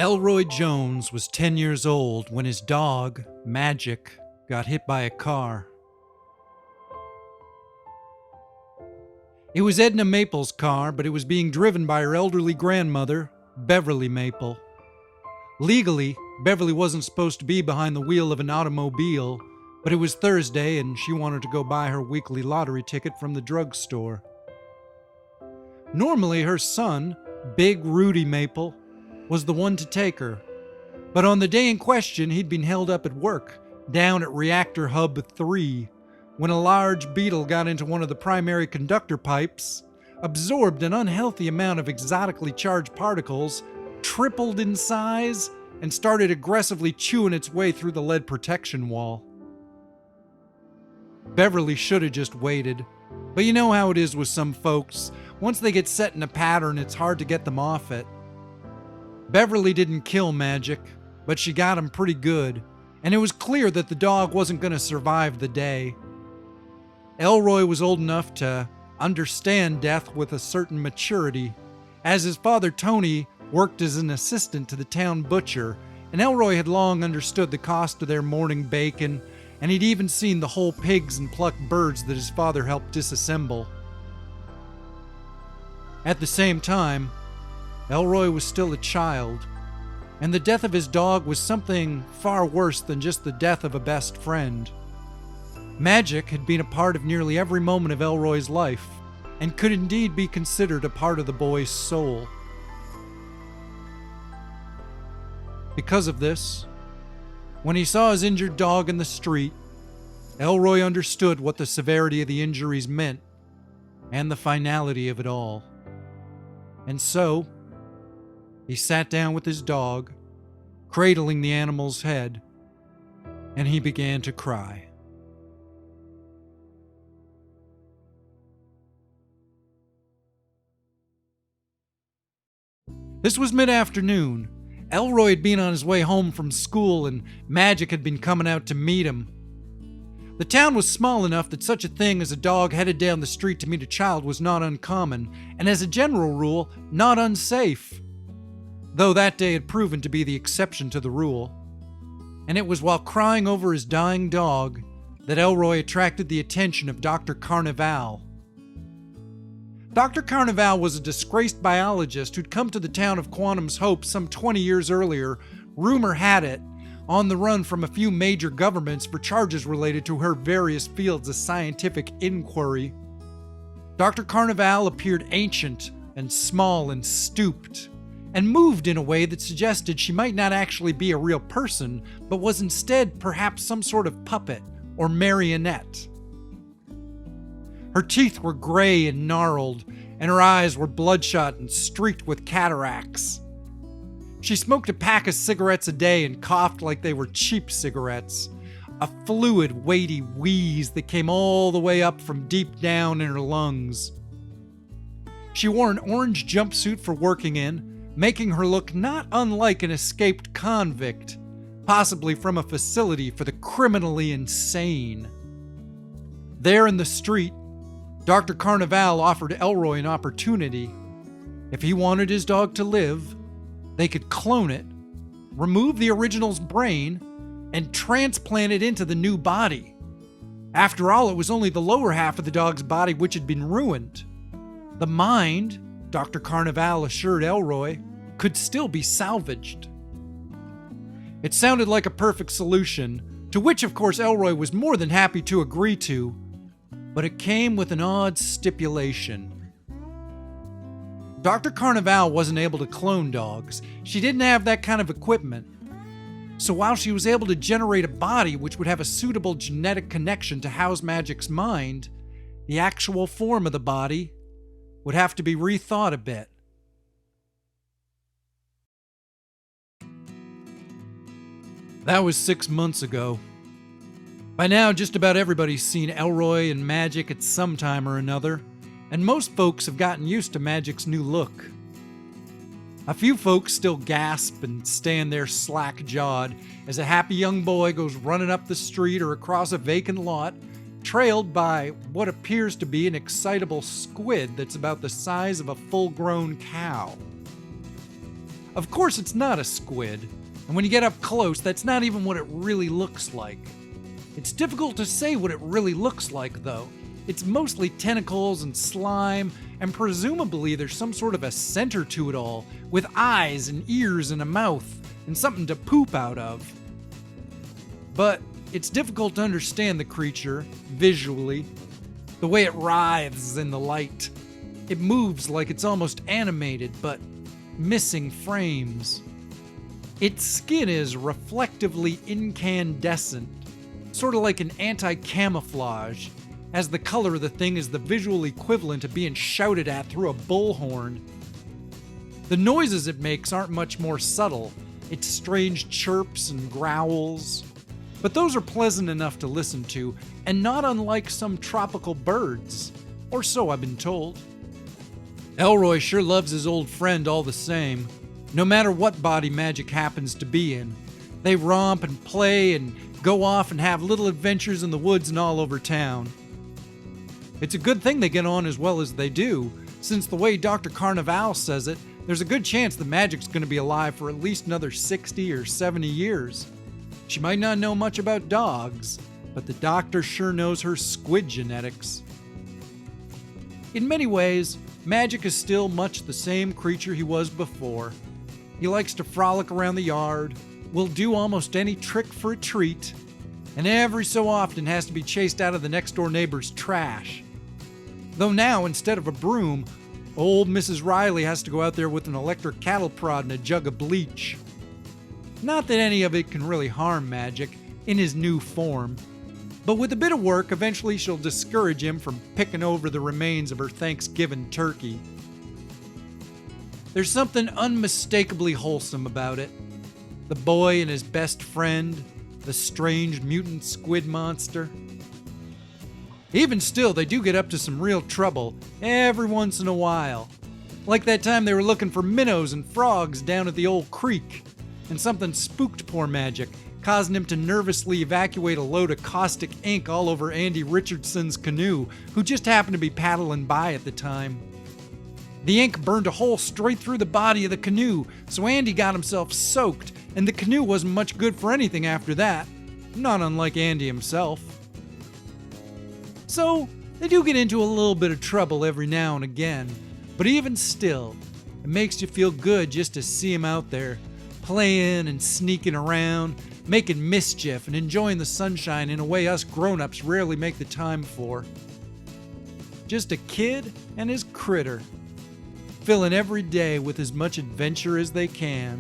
Elroy Jones was 10 years old when his dog, Magic, got hit by a car. It was Edna Maple's car, but it was being driven by her elderly grandmother, Beverly Maple. Legally, Beverly wasn't supposed to be behind the wheel of an automobile, but it was Thursday and she wanted to go buy her weekly lottery ticket from the drugstore. Normally, her son, Big Rudy Maple, was the one to take her, but on the day in question, he'd been held up at work, down at Reactor Hub 3, when a large beetle got into one of the primary conductor pipes, absorbed an unhealthy amount of exotically charged particles, tripled in size, and started aggressively chewing its way through the lead protection wall. Beverly should have just waited, but you know how it is with some folks. Once they get set in a pattern, it's hard to get them off it. Beverly didn't kill Magic, but she got him pretty good, and it was clear that the dog wasn't going to survive the day. Elroy was old enough to understand death with a certain maturity, as his father Tony worked as an assistant to the town butcher, and Elroy had long understood the cost of their morning bacon, and he'd even seen the whole pigs and plucked birds that his father helped disassemble. At the same time, Elroy was still a child, and the death of his dog was something far worse than just the death of a best friend. Magic had been a part of nearly every moment of Elroy's life, and could indeed be considered a part of the boy's soul. Because of this, when he saw his injured dog in the street, Elroy understood what the severity of the injuries meant, and the finality of it all. And so, he sat down with his dog, cradling the animal's head, and he began to cry. This was mid-afternoon. Elroy had been on his way home from school, and Magic had been coming out to meet him. The town was small enough that such a thing as a dog headed down the street to meet a child was not uncommon, and as a general rule, not unsafe. Though that day had proven to be the exception to the rule. And it was while crying over his dying dog that Elroy attracted the attention of Dr. Carnival. Dr. Carnival was a disgraced biologist who'd come to the town of Quantum's Hope some 20 years earlier, rumor had it, on the run from a few major governments for charges related to her various fields of scientific inquiry. Dr. Carnival appeared ancient and small and stooped, and moved in a way that suggested she might not actually be a real person, but was instead perhaps some sort of puppet or marionette. Her teeth were gray and gnarled, and her eyes were bloodshot and streaked with cataracts. She smoked a pack of cigarettes a day and coughed like they were cheap cigarettes, a fluid, weighty wheeze that came all the way up from deep down in her lungs. She wore an orange jumpsuit for working in, making her look not unlike an escaped convict, possibly from a facility for the criminally insane. There in the street, Dr. Carnival offered Elroy an opportunity. If he wanted his dog to live, they could clone it, remove the original's brain, and transplant it into the new body. After all, it was only the lower half of the dog's body which had been ruined. The mind, Dr. Carnival assured Elroy, could still be salvaged. It sounded like a perfect solution, to which of course Elroy was more than happy to agree to, but it came with an odd stipulation. Dr. Carnival wasn't able to clone dogs. She didn't have that kind of equipment. So while she was able to generate a body which would have a suitable genetic connection to house Magic's mind, the actual form of the body would have to be rethought a bit. That was 6 months ago. By now, just about everybody's seen Elroy and Magic at some time or another, and most folks have gotten used to Magic's new look. A few folks still gasp and stand there slack-jawed as a happy young boy goes running up the street or across a vacant lot, trailed by what appears to be an excitable squid that's about the size of a full-grown cow. Of course, it's not a squid, and when you get up close, that's not even what it really looks like. It's difficult to say what it really looks like, though. It's mostly tentacles and slime, and presumably there's some sort of a center to it all, with eyes and ears and a mouth, and something to poop out of. But it's difficult to understand the creature, visually. The way it writhes in the light. It moves like it's almost animated, but missing frames. Its skin is reflectively incandescent, sort of like an anti-camouflage, as the color of the thing is the visual equivalent of being shouted at through a bullhorn. The noises it makes aren't much more subtle. It's strange chirps and growls. But those are pleasant enough to listen to, and not unlike some tropical birds. Or so I've been told. Elroy sure loves his old friend all the same, no matter what body magic happens to be in. They romp and play and go off and have little adventures in the woods and all over town. It's a good thing they get on as well as they do, since the way Dr. Carnival says it, there's a good chance the magic's going to be alive for at least another 60 or 70 years. She might not know much about dogs, but the doctor sure knows her squid genetics. In many ways, Magic is still much the same creature he was before. He likes to frolic around the yard, will do almost any trick for a treat, and every so often has to be chased out of the next door neighbor's trash. Though now, instead of a broom, old Mrs. Riley has to go out there with an electric cattle prod and a jug of bleach. Not that any of it can really harm Magic in his new form, but with a bit of work, eventually she'll discourage him from picking over the remains of her Thanksgiving turkey. There's something unmistakably wholesome about it. The boy and his best friend, the strange mutant squid monster. Even still, they do get up to some real trouble every once in a while. Like that time they were looking for minnows and frogs down at the old creek, and something spooked poor Magic, causing him to nervously evacuate a load of caustic ink all over Andy Richardson's canoe, who just happened to be paddling by at the time. The ink burned a hole straight through the body of the canoe, so Andy got himself soaked, and the canoe wasn't much good for anything after that, not unlike Andy himself. So, they do get into a little bit of trouble every now and again, but even still, it makes you feel good just to see him out there, playing and sneaking around, making mischief and enjoying the sunshine in a way us grown-ups rarely make the time for. Just a kid and his critter, filling every day with as much adventure as they can.